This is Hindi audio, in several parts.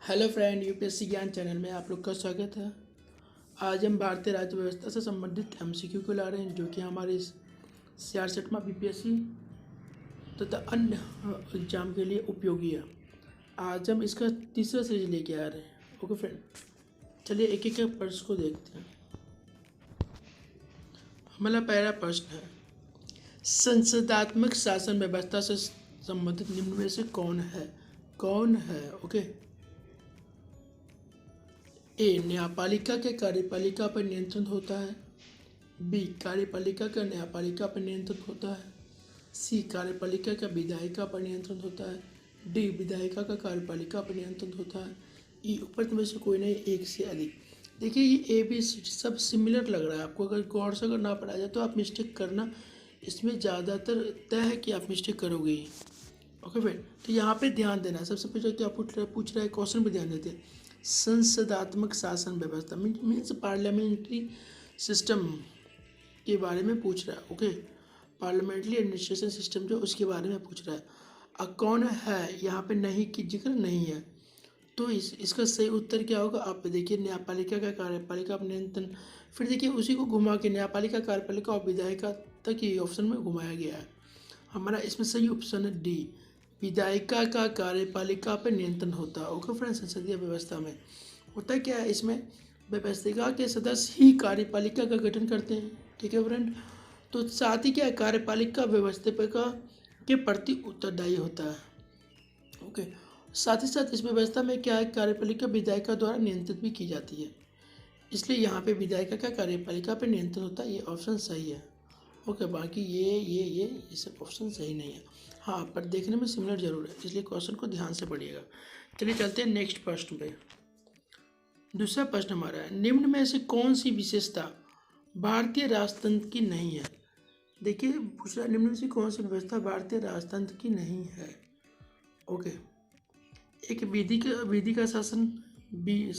हेलो फ्रेंड, यूपीएससी ज्ञान चैनल में आप लोग का स्वागत है। आज हम भारतीय राज्य व्यवस्था से संबंधित एमसीक्यू को ला रहे हैं, जो कि हमारे इस 66वां बीपीएससी तथा अन्य एग्जाम के लिए उपयोगी है। आज हम इसका तीसरा सीरीज लेके आ रहे हैं। ओके फ्रेंड, चलिए एक एक प्रश्न को देखते हैं। हमारा पहला प्रश्न है, संसदात्मक शासन व्यवस्था से संबंधित निम्न में से कौन है? ओके। ए, न्यायपालिका के कार्यपालिका पर नियंत्रण होता है। बी, कार्यपालिका का न्यायपालिका पर नियंत्रण होता है। सी, कार्यपालिका का विधायिका पर नियंत्रण होता है। डी, विधायिका का कार्यपालिका पर नियंत्रण होता है। ई, उपरोक्त में से कोई नहीं, एक से अधिक। देखिए ये ए बी सब सिमिलर लग रहा है आपको। अगर गौर से अगर ना पढ़ा जाए तो आप मिस्टेक करना, इसमें ज़्यादातर तय है कि आप मिस्टेक करोगे ही। ओके भाई, तो यहाँ पे ध्यान देना। सबसे पहले क्या पूछ रहा है, क्वेश्चन पे ध्यान देते हैं। संसदात्मक शासन व्यवस्था मीन्स पार्लियामेंट्री सिस्टम के बारे में पूछ रहा है। ओके, पार्लियामेंट्री एडमिनिस्ट्रेशन सिस्टम जो उसके बारे में पूछ रहा है। अब कौन है यहाँ पे, नहीं की जिक्र नहीं है, तो इसका सही उत्तर क्या होगा? आप देखिए, न्यायपालिका का कार्यपालिका पर नियंत्रण, फिर देखिए उसी को घुमा के न्यायपालिका, कार्यपालिका और विधायिका तक ये ऑप्शन में घुमाया गया है। हमारा इसमें सही ऑप्शन है डी, विधायिका का कार्यपालिका पर नियंत्रण होता है। ओके फ्रेंड, संसदीय व्यवस्था में होता क्या है, इसमें व्यवस्थिका के सदस्य ही कार्यपालिका का गठन करते हैं। ठीक है फ्रेंड, तो साथ ही क्या है, कार्यपालिका व्यवस्थिका के प्रति उत्तरदायी होता है। ओके, साथ ही साथ इस व्यवस्था में क्या है, कार्यपालिका विधायिका द्वारा नियंत्रित भी की जाती है, इसलिए यहाँ पे विधायिका का कार्यपालिका पर नियंत्रण होता है। ये ऑप्शन सही है। ओके, बाकी ये सब ऑप्शन सही नहीं है। हाँ, पर देखने में सिमिलर जरूर है, इसलिए क्वेश्चन को ध्यान से पढ़िएगा। चलिए चलते हैं नेक्स्ट प्रश्न पे। दूसरा प्रश्न हमारा है, निम्न में से कौन सी विशेषता भारतीय राजतंत्र की नहीं है? देखिए पूछ रहा है, निम्न में से कौन सी व्यवस्था भारतीय राजतंत्र की नहीं है? ओके, एक विधि का शासन, बी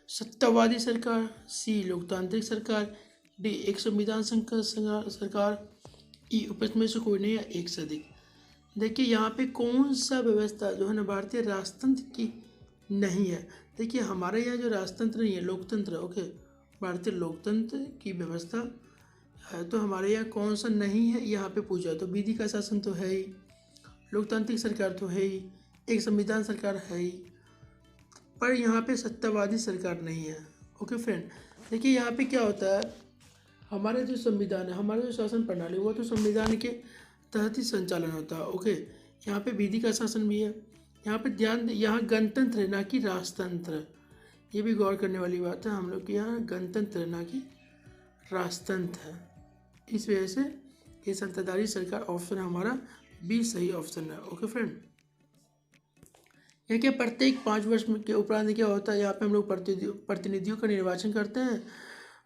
सत्तावादी सरकार, सी लोकतांत्रिक सरकार, डी एक संविधान सरकार, ई उपरोक्त में से कोई नहीं है, एक से अधिक। देखिए यहाँ पे कौन सा व्यवस्था जो है ना भारतीय राजतंत्र की नहीं है। देखिए हमारे यहाँ जो राजतंत्र नहीं है, लोकतंत्र है। ओके, भारतीय लोकतंत्र की व्यवस्था है, तो हमारे यहाँ कौन सा नहीं है यहाँ पे पूछा, तो विधि का शासन तो है ही, लोकतांत्रिक सरकार तो है ही, एक संविधान सरकार है ही, पर यहाँ पे सत्तावादी सरकार नहीं है। ओके फ्रेंड, देखिए यहाँ पे क्या होता है, हमारा जो संविधान है, हमारा जो शासन प्रणाली, वो तो संविधान के तहत ही संचालन होता है। ओके, यहाँ पे विधि का शासन भी है। यहाँ पे ध्यान दें, यहाँ गणतंत्र है ना कि राजतंत्र, ये भी गौर करने वाली बात है। हम लोग के यहाँ गणतंत्र है ना कि राजतंत्र है, इस वजह से ये सत्ताधारी सरकार ऑप्शन हमारा बी सही ऑप्शन है। ओके फ्रेंड, यह क्या प्रत्येक 5 वर्ष के उपरांत क्या होता है, यहाँ पे हम लोग प्रतिनिधियों का निर्वाचन करते हैं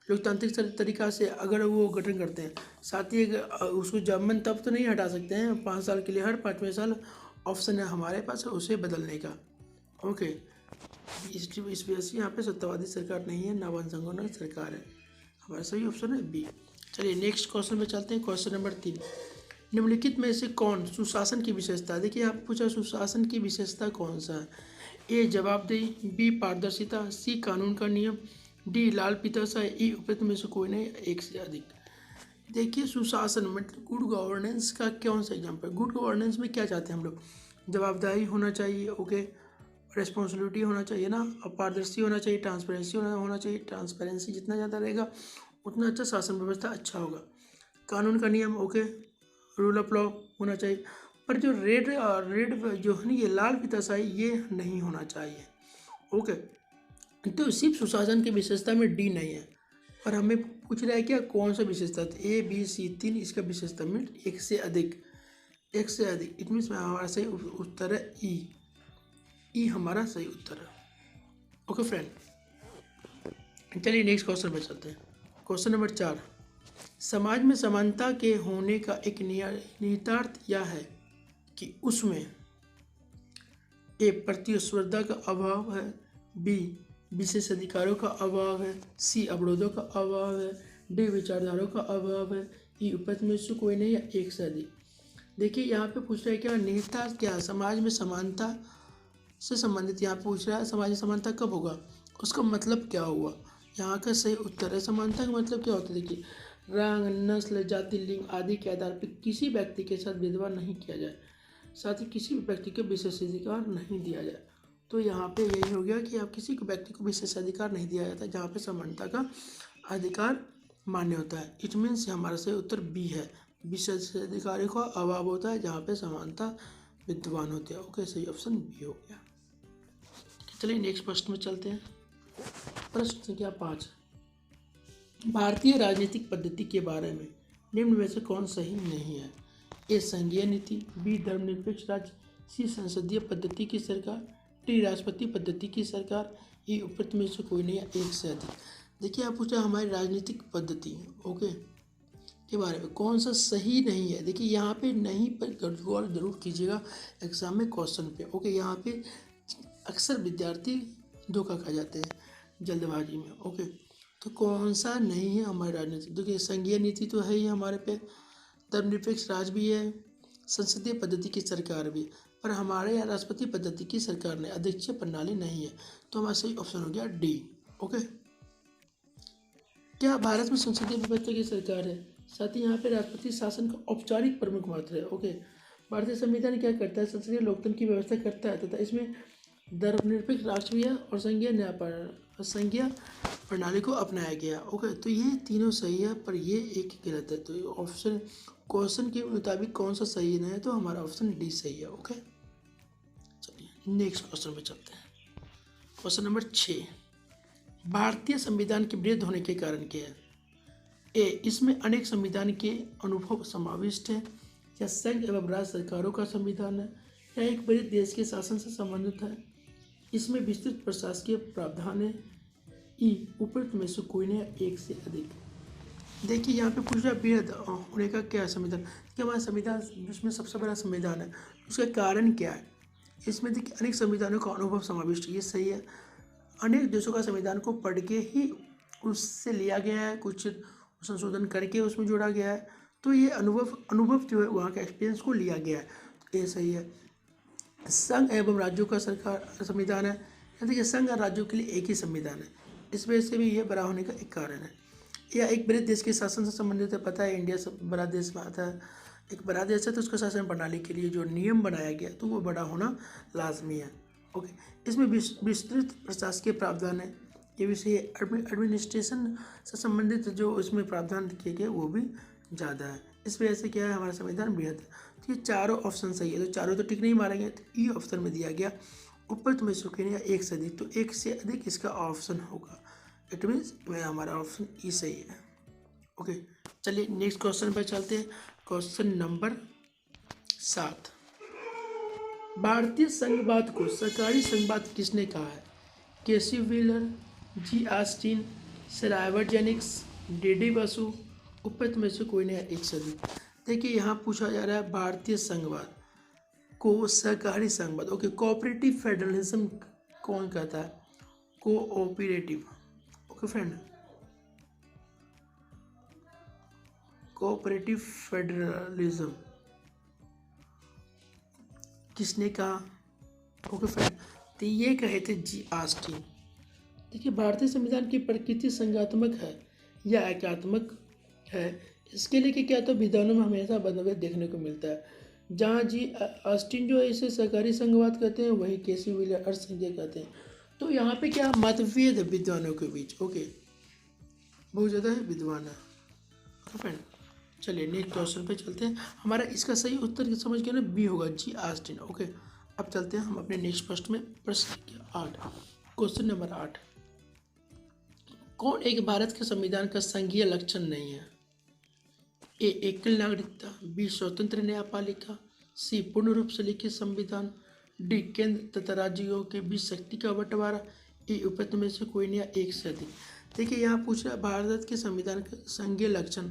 लोकतांत्रिक तरीका से, अगर वो गठन करते हैं। साथ ही उसको जब मन तब तो नहीं हटा सकते हैं, 5 साल के लिए, हर 5वें साल ऑप्शन है हमारे पास उसे बदलने का। ओके, इस वजह से यहाँ पे सत्तावादी सरकार नहीं है, ना वन संगठन सरकार है। हमारा सही ऑप्शन है बी। चलिए नेक्स्ट क्वेश्चन पे चलते हैं। क्वेश्चन नंबर 3, निम्नलिखित में से कौन सुशासन की विशेषता? देखिए आप पूछा सुशासन की विशेषता कौन सा है? ए, जवाबदेही, बी, पारदर्शिता, सी, कानून का नियम, डी, लाल पिताशाही, ई, उपरोक्त में से कोई नहीं, एक से अधिक। देखिए सुशासन मतलब गुड गवर्नेंस का कौन सा एग्जाम्पल? गुड गवर्नेंस में क्या चाहते हैं हम लोग? जवाबदेही होना चाहिए, ओके, रिस्पॉन्सिबिलिटी होना चाहिए ना, और पारदर्शी होना चाहिए, ट्रांसपेरेंसी होना चाहिए। ट्रांसपेरेंसी जितना ज़्यादा रहेगा उतना अच्छा शासन व्यवस्था अच्छा होगा। कानून का नियम, ओके, रूल ऑफ लॉ होना चाहिए। पर जो रेड जो है ना, ये लाल पिताशाही, ये नहीं होना चाहिए। ओके, तो सिर्फ सुशासन की विशेषता में डी नहीं है, और हमें पूछ रहा है क्या कौन सा विशेषता? ए बी सी 3 इसका विशेषता में एक से अधिक, एक से अधिक। इट मीन्स हमारा सही उत्तर है ई हमारा सही उत्तर है। ओके फ्रेंड, चलिए नेक्स्ट क्वेश्चन पे चलते हैं। क्वेश्चन नंबर 4, समाज में समानता के होने का एक निहितार्थ यह है कि उसमें ए, प्रतिस्पर्धा का अभाव है, बी, विशेष अधिकारों का अभाव है, सी, अवरोधों का अभाव है, डी, विचारधाराओं का अभाव है, ई, उपरोक्त में से कोई नहीं है, एक से अधिक। देखिए यहाँ पे पूछ रहा है क्या निहितार्थ क्या है, समाज में समानता से संबंधित यहाँ पूछ रहा है सामाजिक समानता कब होगा, उसका मतलब क्या हुआ। यहाँ का सही उत्तर है समानता का मतलब क्या होता है। देखिए, रंग, नस्ल, जाति, लिंग आदि के आधार पर किसी व्यक्ति के साथ भेदभाव नहीं किया जाए, साथ ही किसी भी व्यक्ति को विशेषाधिकार नहीं दिया जाए। तो यहाँ पे यही हो गया कि आप किसी को व्यक्ति को विशेषाधिकार नहीं दिया जाता, जहाँ पे समानता का अधिकार मान्य होता है। इट मीन्स हमारा सही उत्तर बी है, विशेषाधिकारी का अभाव होता है जहाँ पे समानता विद्यमान होती है। ओके, सही ऑप्शन बी हो गया। चलिए नेक्स्ट प्रश्न में चलते हैं। प्रश्न संख्या 5, भारतीय राजनीतिक पद्धति के बारे में निम्न में से कौन सही नहीं है। ए संघीय नीति, बी धर्मनिरपेक्ष राज्य, सी संसदीय पद्धति की सरकार, डी राष्ट्रपति पद्धति की सरकार, ई उपरोक्त में से कोई नहीं है, एक से अधिक। देखिए, आप पूछा हमारी राजनीतिक पद्धति ओके के बारे में कौन सा सही नहीं है। देखिए यहाँ पे नहीं पर गौर जरूर कीजिएगा एग्जाम में क्वेश्चन पे। ओके, यहाँ पे अक्सर विद्यार्थी धोखा खा जाते हैं जल्दबाजी में। ओके, तो कौन सा नहीं है हमारी राजनीति। देखिए, संघीय नीति तो है ही हमारे पे, धर्मनिरपेक्ष राज भी है, संसदीय पद्धति की सरकार भी, पर हमारे यहाँ राष्ट्रपति पद्धति की सरकार ने अध्यक्षीय प्रणाली नहीं है। तो हमारा सही ऑप्शन हो गया डी। ओके, क्या भारत में संसदीय व्यवस्था की सरकार है, साथ ही यहाँ पे राष्ट्रपति शासन का औपचारिक प्रमुख मात्र है। ओके, भारतीय संविधान क्या करता है, संसदीय लोकतंत्र की व्यवस्था करता है तथा इसमें धर्मनिरपेक्ष राष्ट्र भी है और संघीय प्रणाली को अपनाया गया। ओके, तो ये तीनों सही है पर ये एक गलत है। तो ऑप्शन क्वेश्चन के मुताबिक कौन सा सही नहीं है, तो हमारा ऑप्शन डी सही है। ओके, चलिए नेक्स्ट क्वेश्चन पे चलते हैं। क्वेश्चन नंबर 6, भारतीय संविधान के वृद्ध होने के कारण क्या है। ए, इसमें अनेक संविधान के अनुभव समाविष्ट है, या संघ एवं राज्य सरकारों का संविधान है, या एक बड़े देश के शासन से संबंधित है, इसमें विस्तृत प्रशासकीय प्रावधान है, ई उपरोक्त में से कोई नहीं, एक से अधिक। देखिए यहाँ पे पूछ रहा वृद्ध होने का क्या संविधान, कि हमारा संविधान विश्व में सबसे बड़ा संविधान है, उसका कारण क्या है। इसमें देखिए अनेक संविधानों का अनुभव समाविष्ट, ये सही है। अनेक देशों का संविधान को पढ़ के ही उससे लिया गया है, कुछ संशोधन करके उसमें जोड़ा गया है। तो ये अनुभव जो है वहाँ का एक्सपीरियंस को लिया गया है, ये सही है। संघ एवं राज्यों का सरकार संविधान है, देखिए संघ और राज्यों के लिए एक ही संविधान है, इस वजह से भी ये बड़ा होने का एक कारण है। या एक बड़े देश के शासन से संबंधित है, पता है इंडिया सब बड़ा देश में आता है, एक बड़ा देश है तो उसका शासन प्रणाली के लिए जो नियम बनाया गया तो वो बड़ा होना लाजमी है। ओके, इसमें विस्तृत प्रशासकीय प्रावधान है, ये भी सही है। एडमिनिस्ट्रेशन से संबंधित जो इसमें प्रावधान किए गए वो भी ज़्यादा है, इस वजह से क्या है हमारा संविधान बृहद है। तो ये चारों ऑप्शन सही है, तो चारों तो टिक नहीं मारेंगे, तो ई ऑप्शन में दिया गया ऊपर तुम्हें सुखी या एक से अधिक, तो एक से अधिक इसका ऑप्शन होगा। इट मीन्स में हमारा ऑप्शन ई सही है। ओके, चलिए नेक्स्ट क्वेश्चन पर चलते हैं। क्वेश्चन नंबर 7, भारतीय संघवाद को सरकारी संघवाद किसने कहा है। K C Wheeler, G Austin, sir Ivor Jennings, D Basu, उपरोक्त में से कोई नहीं, एक से अधिक। देखिए यहाँ पूछा जा रहा है भारतीय संघवाद को सरकारी संघवाद। ओके, कोऑपरेटिव फेडरलिज्म कौन कहता है, cooperative. Okay friend, cooperative federalism किसने कहा। ओके फ्रेंड, तो ये कहे थे जी ऑस्टिन। देखिए भारतीय संविधान की प्रकृति संघात्मक है या एकात्मक है, इसके लिए कि क्या तो विधानों में हमेशा मतभेद देखने को मिलता है। जहाँ जी ऑस्टिन जो है इसे सरकारी संघवाद कहते हैं, वहीं केसी व्हीलर अर्धसंघीय कहते हैं। तो यहाँ पे क्या मतभेद है विद्वानों के बीच। ओके, बहुत ज़्यादा है विद्वान है। फ्रेंड, चलिए नेक्स्ट क्वेश्चन पे चलते हैं। हमारा इसका सही उत्तर समझ गया ना, बी होगा, जी ऑस्टिन। ओके, अब चलते हैं हम अपने नेक्स्ट प्रश्न में। प्रश्न 8, क्वेश्चन नंबर 8, कौन एक भारत के संविधान का संघीय लक्षण नहीं है। ए, एकल नागरिकता, बी, स्वतंत्र न्यायपालिका, सी, पूर्ण रूप से लिखित संविधान, डी, केंद्र तथा राज्यों के बीच शक्ति का बंटवारा, ई, उपरोक्त में से कोई नहीं, एक से अधिक। देखिए यहाँ पूछ रहा है भारत के संविधान का संघीय लक्षण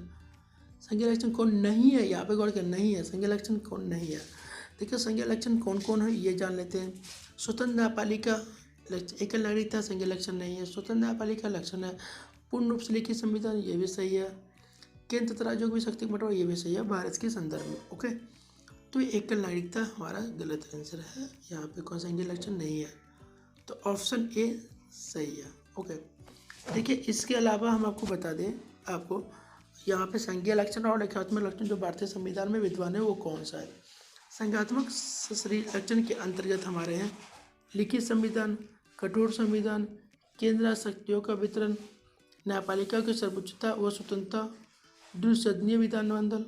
कौन नहीं है। यहाँ पे गौर कर, नहीं है संघीय लक्षण कौन नहीं है। देखिए संघीय लक्षण कौन कौन है ये जान लेते हैं। स्वतंत्र न्यायपालिका एकल नागरिकता संघीय लक्षण नहीं है, स्वतंत्र न्यायपालिका लक्षण है, पूर्ण रूप से लिखित संविधान ये भी सही है, केंद्र तथा राज्यों की शक्ति बंटवारा ये भी सही है भारत के संदर्भ में। ओके, तो एकल नागरिकता हमारा गलत आंसर है, यहाँ पे कौन लक्षण नहीं है, तो ऑप्शन ए सही है। ओके, देखिए इसके अलावा हम आपको बता दें, आपको यहाँ पे संज्ञा लक्षण और लेखात्मक लक्षण जो भारतीय संविधान में विद्यमान है वो कौन सा है। संज्ञात्मक शरीर लक्षण के अंतर्गत हमारे हैं लिखित संविधान, कठोर संविधान, केंद्र शक्तियों का वितरण, न्यायपालिका की सर्वोच्चता व स्वतंत्रता, द्विसदनीय विधानमंडल।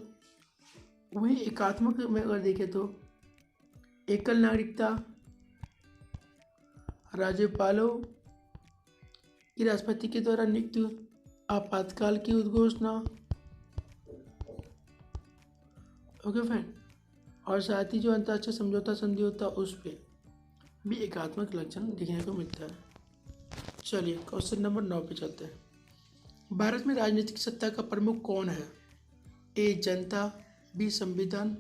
वहीं एकात्मक में अगर देखें तो एकल नागरिकता, राज्यपालों की राष्ट्रपति के द्वारा नियुक्ति, आपातकाल की उद्घोषणा। ओके फ्रेंड, और साथ ही जो अंतर्राष्ट्रीय समझौता संधि होता है उस पर भी एकात्मक लक्षण देखने को मिलता है। चलिए क्वेश्चन नंबर 9 पे चलते हैं। भारत में राजनीतिक सत्ता का प्रमुख कौन है? ए जनता, बी संविधान,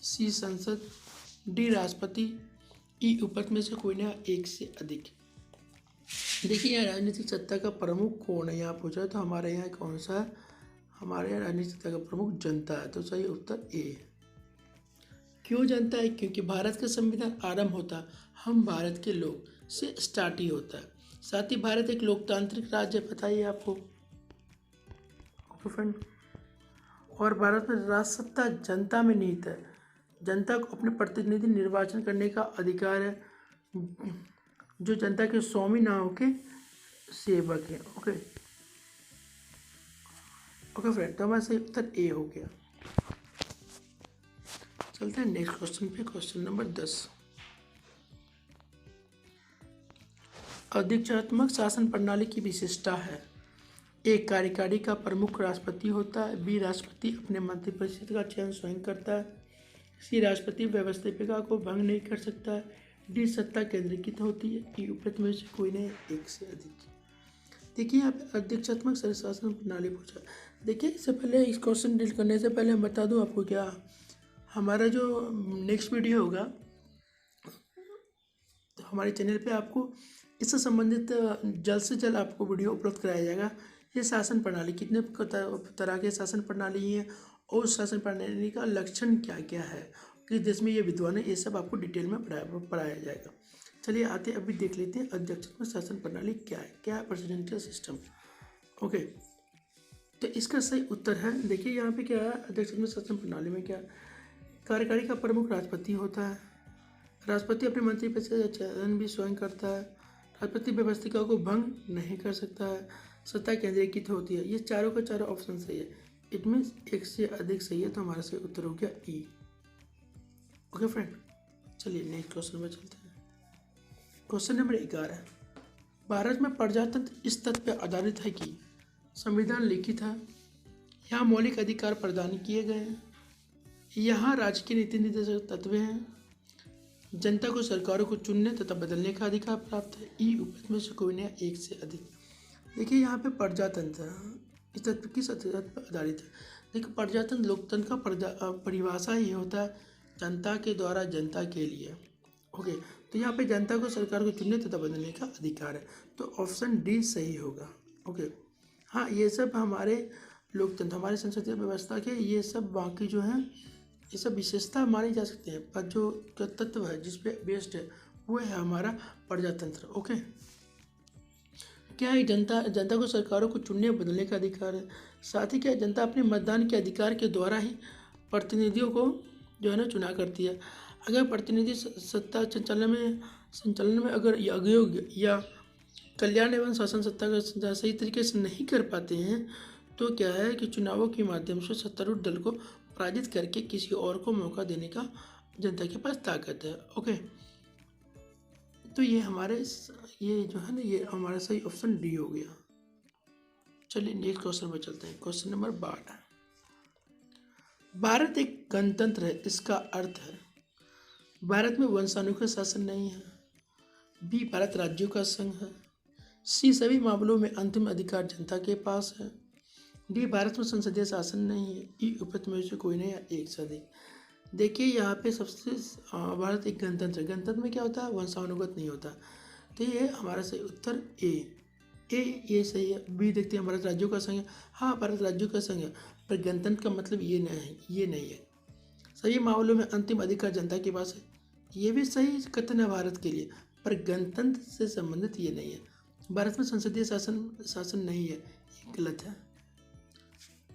सी संसद, डी राष्ट्रपति, ई उपत में से कोई ना एक से अधिक। देखिए यहाँ राजनीतिक सत्ता का प्रमुख कौन है, यहाँ पूछा तो हमारे यहाँ कौन सा है? हमारे यहाँ राजनीतिक सत्ता का प्रमुख जनता है, तो सही उत्तर ए है। क्यों जनता है? क्योंकि भारत का संविधान आरंभ होता हम भारत के लोग से स्टार्ट ही होता है। साथ ही भारत एक लोकतांत्रिक राज्य है, पता ही है आपको फ्रेंड। और भारत में राज सत्ता जनता में निहित है। जनता को अपने प्रतिनिधि निर्वाचन करने का अधिकार है, जो जनता के स्वामी ना होके सेवक है। ओके ओके फ्रेंड, तो हमारा सही उत्तर ए हो गया। चलते हैं नेक्स्ट क्वेश्चन पे, क्वेश्चन नंबर 10। अध्यक्षात्मक शासन प्रणाली की विशेषता है। ए कार्यकारी का प्रमुख राष्ट्रपति होता है, बी राष्ट्रपति अपने मंत्रिपरिषद का चयन स्वयं करता है, सी राष्ट्रपति व्यवस्थापिका को भंग नहीं कर सकता है, डी सत्ता केंद्रीकृत होती है, ई उपरोक्त में से कोई नहीं एक से अधिक। देखिए यहाँ पे अध्यक्षात्मक शासन प्रणाली पूछा। देखिए इससे पहले इस क्वेश्चन डील करने से पहले हम बता दूँ आपको, क्या हमारा जो नेक्स्ट वीडियो होगा तो हमारे चैनल पे आपको इससे संबंधित जल्द से जल्द आपको वीडियो उपलब्ध कराया जाएगा। ये शासन प्रणाली कितने तरह के शासन प्रणाली है और उस शासन प्रणाली का लक्षण क्या क्या है, किस देश में ये विद्वान है, ये सब आपको डिटेल में पढ़ाया जाएगा। चलिए आते अभी देख लेते हैं अध्यक्षात्मक शासन प्रणाली क्या है प्रेसिडेंशियल सिस्टम। ओके, तो इसका सही उत्तर है, देखिए यहाँ पे क्या है, अध्यक्षात्मक शासन प्रणाली में क्या कार्यकारी का प्रमुख राष्ट्रपति होता है, राष्ट्रपति अपने मंत्रिपरिषद का चयन भी स्वयं करता है, राष्ट्रपति व्यवस्थिका को भंग नहीं कर सकता है, सत्ता केंद्रीकृत होती है। ये चारों का चारों ऑप्शन सही है, इट मीन्स एक से अधिक सही है, तो हमारा सही उत्तर हो गया ई। ओके फ्रेंड, चलिए नेक्स्ट क्वेश्चन में चलते हैं। Question number 11। भारत में प्रजातंत्र इस तथ्य पर आधारित है कि संविधान लिखित है, यहाँ मौलिक अधिकार प्रदान किए गए हैं, यहाँ राज्य के नीति निर्देशक तत्व हैं, जनता को सरकारों को चुनने तथा बदलने का अधिकार प्राप्त है, ई उपरोक्त में से कोई नहीं एक से अधिक। देखिए यहाँ पे प्रजातंत्र इस तत्व किस तत्व पर आधारित है? देखिए प्रजातंत्र लोकतंत्र का परिभाषा ये होता है जनता के द्वारा जनता के लिए। ओके, तो यहाँ पे जनता को सरकार को चुनने तथा बदलने का अधिकार है, तो ऑप्शन डी सही होगा। ओके, हाँ ये सब हमारे लोकतंत्र हमारे संसदीय व्यवस्था के ये सब बाकी जो हैं ये सब विशेषता मानी जा सकती है, पर जो तत्व है जिस पे बेस्ड है वो है हमारा प्रजातंत्र। ओके, क्या है, जनता को सरकारों को चुनने बदलने का अधिकार है, साथ ही क्या जनता अपने मतदान के अधिकार के द्वारा ही प्रतिनिधियों को जो है ना चुना करती है। अगर प्रतिनिधि सत्ता संचालन में अगर अयोग्य या कल्याण एवं शासन सत्ता का सही तरीके से नहीं कर पाते हैं तो क्या है कि चुनावों के माध्यम से सत्तारूढ़ दल को पराजित करके किसी और को मौका देने का जनता के पास ताकत है। ओके, तो ये जो है ना ये हमारा सही ऑप्शन डी हो गया। चलिए नेक्स्ट क्वेश्चन पर चलते हैं, क्वेश्चन नंबर 12। भारत एक गणतंत्र है, इसका अर्थ है भारत में वंशानुक्रम शासन नहीं है, बी भारत राज्यों का संघ है, सी सभी मामलों में अंतिम अधिकार जनता के पास है, डी भारत में संसदीय शासन नहीं है, ई उपरोक्त में से कोई नहीं या एक से अधिक। देखिए यहाँ पे सबसे भारत एक गणतंत्र है, गणतंत्र में क्या होता है वंशानुगत नहीं होता, तो ये हमारा सही उत्तर ये सही है। बी देखते हैं भारत राज्यों का संघ है, हाँ भारत राज्यों का संघ है, पर गणतंत्र का मतलब ये नहीं है। सभी मामलों में अंतिम अधिकार जनता के पास है, ये भी सही कथन है भारत के लिए, पर गणतंत्र से संबंधित ये नहीं है। भारत में संसदीय शासन नहीं है, ये गलत है।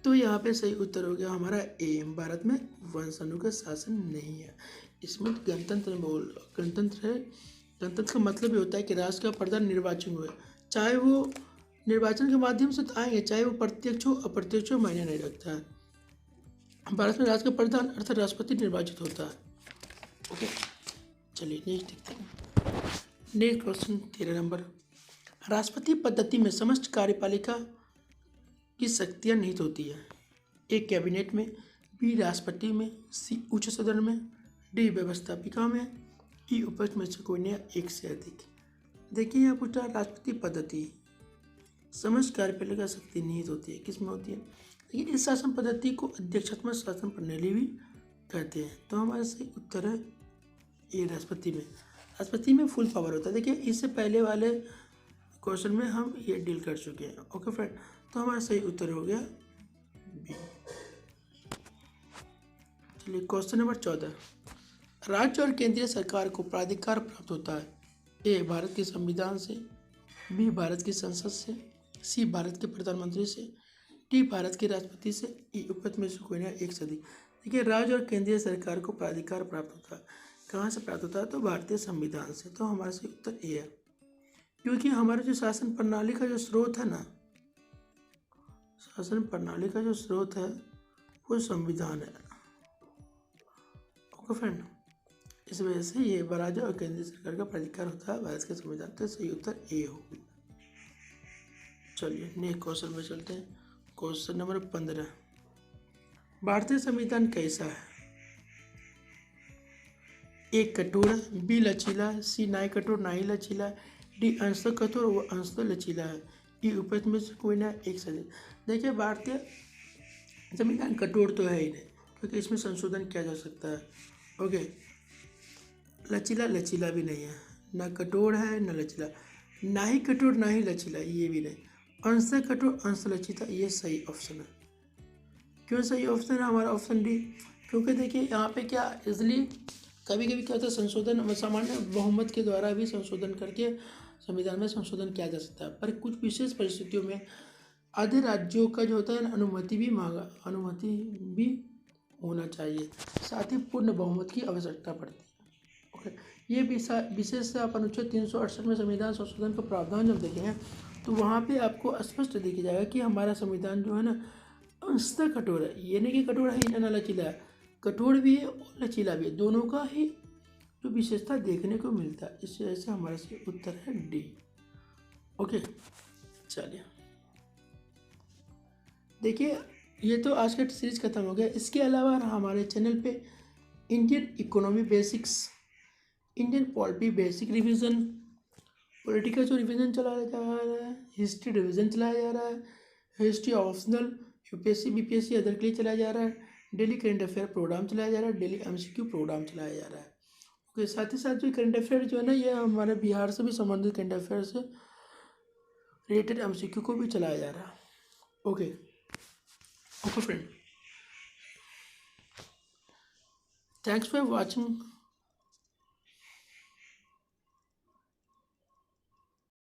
तो यहाँ पे सही उत्तर हो गया हमारा ए, भारत में वंशाणु का शासन नहीं है। इसमें गणतंत्र गणतंत्र है। गणतंत्र का मतलब ये होता है कि राष्ट्र का प्रधान निर्वाचन हुए, चाहे वो निर्वाचन के माध्यम से तो आएंगे, चाहे वो प्रत्यक्ष हो अप्रत्यक्ष हो, मायने नहीं रखता है। भारत में राष्ट्र का प्रधान अर्थात राष्ट्रपति निर्वाचित होता है। ओके, चलिए नेक्स्ट देखते हैं। Next question 13 number. राष्ट्रपति पद्धति में समस्त कार्यपालिका की शक्तियाँ निहित होती है। ए कैबिनेट में, बी राष्ट्रपति में, सी उच्च सदन में, डी व्यवस्थापिका में, ई उपस्थ में से कोई नहीं, एक से अधिक। देखिए यहाँ पूछा राष्ट्रपति पद्धति, समस्त कार्यपालिका शक्ति निहित होती है, किसमें होती है? देखिए इस शासन पद्धति को अध्यक्षात्मक शासन प्रणाली भी कहते हैं। तो हमारा सही उत्तर है ये, राष्ट्रपति में। राष्ट्रपति में फुल पावर होता है। देखिए इससे पहले वाले क्वेश्चन में हम ये डील कर चुके हैं। ओके फ्रेंड, तो हमारा सही उत्तर हो गया बी। चलिए क्वेश्चन नंबर 14। राज्य और केंद्रीय सरकार को प्राधिकार प्राप्त होता है। ए भारत के संविधान से, बी भारत की संसद से, सी भारत के प्रधानमंत्री से, डी भारत के राष्ट्रपति से, ई उपस्थ में से कोई नहीं, एक से अधिक। देखिए राज्य और केंद्रीय सरकार को प्राधिकार प्राप्त होता है, कहाँ से प्राप्त होता है? तो भारतीय संविधान से। तो हमारा सही उत्तर ए है, क्योंकि हमारे जो शासन प्रणाली का जो स्रोत है ना, शासन प्रणाली का जो स्रोत है वो संविधान है। ओके फ्रेंड, इस वजह से ये राज्य और केंद्रीय सरकार का प्राधिकार होता है भारत के संविधान। तो सही उत्तर ए होगी। चलिए नेक्स्ट क्वेश्चन में चलते हैं। Question number 15। भारतीय संविधान कैसा है? ए कठोर है, बी लचीला है, सी ना ही कठोर ना ही लचीला है, डी अंशतः कठोर व अंशतः लचीला है, ई उपस्थ में से कोई ना, एक से अधिक। देखिए भारतीय संविधान कठोर तो है ही नहीं, क्योंकि इसमें संशोधन किया जा सकता है। ओके, लचीला भी नहीं है, ना कठोर है ना लचीला, ना ही कठोर ना ही लचीला, ये भी नहीं। अंश कठोर अंश लचीला, ये सही ऑप्शन है। क्यों सही ऑप्शन है हमारा? ऑप्शन डी, क्योंकि देखिए यहाँ पे क्या इसलिए कभी कभी क्या होता है, संशोधन सामान्य बहुमत के द्वारा भी संशोधन करके संविधान में संशोधन किया जा सकता है, पर कुछ विशेष परिस्थितियों में आधे राज्यों का जो होता है अनुमति भी होना चाहिए, साथ ही पूर्ण बहुमत की आवश्यकता पड़ती है। ओके, ये विशेष अनुच्छेद 368 में संविधान संशोधन का प्रावधान जब देखेंगे तो वहाँ पे आपको स्पष्ट दिख जाएगा कि हमारा संविधान जो है ना अंशतः कठोर है। ये नहीं कि कठोर है ही ना लचीला है, कठोर भी है और लचीला भी है, दोनों का ही जो विशेषता देखने को मिलता है। इस वजह से हमारा सही उत्तर है डी। ओके, चलिए देखिए ये तो आज का सीरीज खत्म हो गया। इसके अलावा हमारे चैनल पे Indian economy basics, Indian polity basic revision, political जो रिवीजन चलाया जा रहा है, हिस्ट्री रिवीजन चलाया जा रहा है, history optional UPSC BPSC other के लिए चलाया जा रहा है, डेली करंट अफेयर प्रोग्राम चलाया जा रहा है, डेली एमसीक्यू प्रोग्राम चलाया जा रहा है। ओके, साथ ही साथ जो करंट अफेयर जो है ना, ये हमारे बिहार से भी संबंधित करंट अफेयर से रिलेटेड एमसीक्यू को भी चलाया जा रहा है। Okay friend, thanks for watching